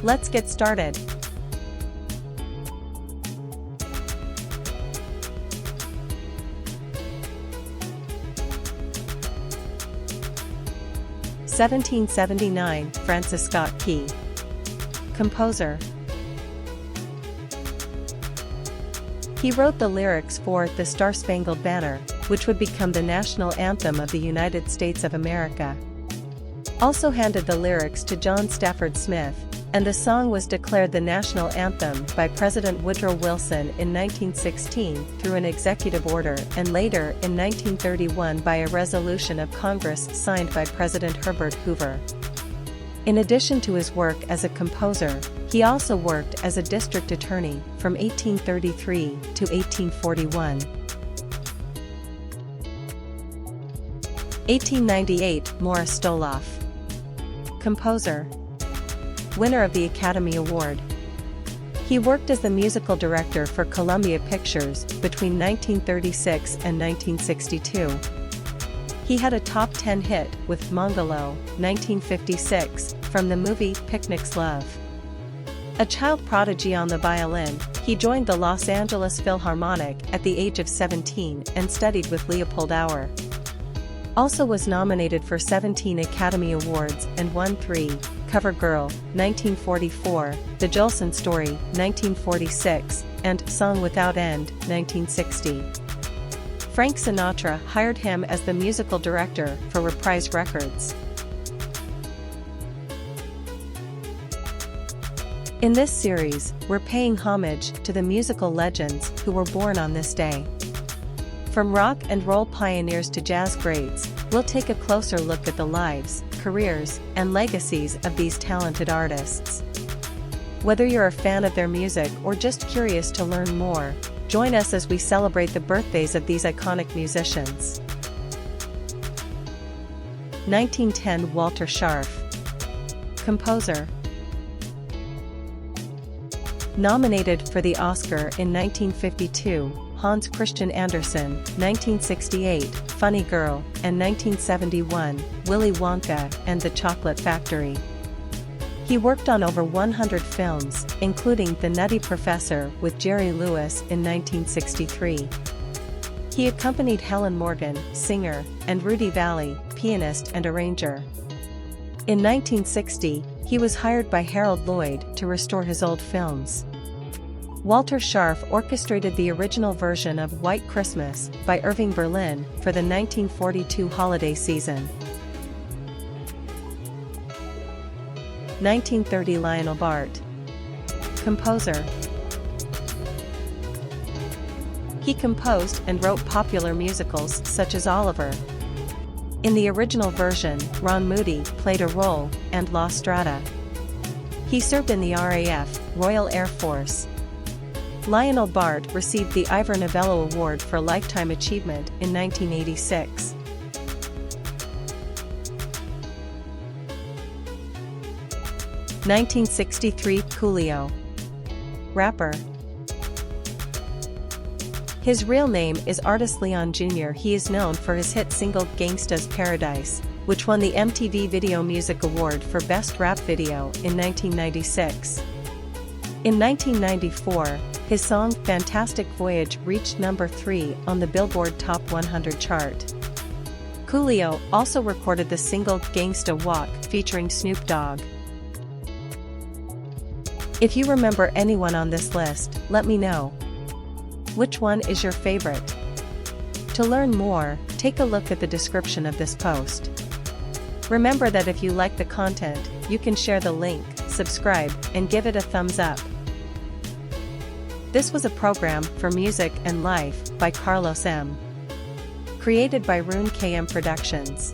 Let's get started. (1779) Francis Scott Key. Composer. He wrote the lyrics for The Star-Spangled Banner, which would become the national anthem of the United States of America. Also handed the lyrics to John Stafford Smith, and the song was declared the national anthem by President Woodrow Wilson in 1916 through an executive order and later in 1931 by a resolution of Congress signed by President Herbert Hoover. In addition to his work as a composer, he also worked as a district attorney from 1833 to 1841. 1898 Morris Stoloff. Composer. Winner of the Academy Award. He worked as the musical director for Columbia Pictures between 1936 and 1962. He had a top 10 hit with Mongolo, 1956, from the movie Picnic's Love. A child prodigy on the violin, he joined the Los Angeles Philharmonic at the age of 17 and studied with Leopold Auer. Also was nominated for 17 Academy Awards and won 3, Cover Girl, 1944, The Jolson Story, 1946, and Song Without End, 1960. Frank Sinatra hired him as the musical director for Reprise Records. In this series, we're paying homage to the musical legends who were born on this day. From rock and roll pioneers to jazz greats, we'll take a closer look at the lives, careers, and legacies of these talented artists. Whether you're a fan of their music or just curious to learn more, join us as we celebrate the birthdays of these iconic musicians. 1910 Walter Scharf. Composer. Nominated for the Oscar in 1952, Hans Christian Andersen, 1968, Funny Girl, and 1971, Willy Wonka and the Chocolate Factory. He worked on over 100 films, including The Nutty Professor with Jerry Lewis in 1963. He accompanied Helen Morgan, singer, and Rudy Vallee, pianist and arranger. In 1960, he was hired by Harold Lloyd to restore his old films. Walter Scharf orchestrated the original version of White Christmas by Irving Berlin for the 1942 holiday season. 1930 Lionel Bart. Composer. He composed and wrote popular musicals such as Oliver. In the original version, Ron Moody played a role, and La Strada. He served in the RAF, Royal Air Force. Lionel Bart received the Ivor Novello Award for Lifetime Achievement in 1986. (1963) Coolio. Rapper. His real name is Artis Leon Jr. He is known for his hit single Gangsta's Paradise, which won the MTV Video Music Award for Best Rap Video in 1996. In 1994, his song Fantastic Voyage reached number 3 on the Billboard Top 100 chart. Coolio also recorded the single Gangsta Walk featuring Snoop Dogg. If you remember anyone on this list, let me know. Which one is your favorite? To learn more, take a look at the description of this post. Remember that if you like the content, you can share the link, subscribe, and give it a thumbs up. This was a program for Music and Life by Karlos M. Created by Rune KM Productions.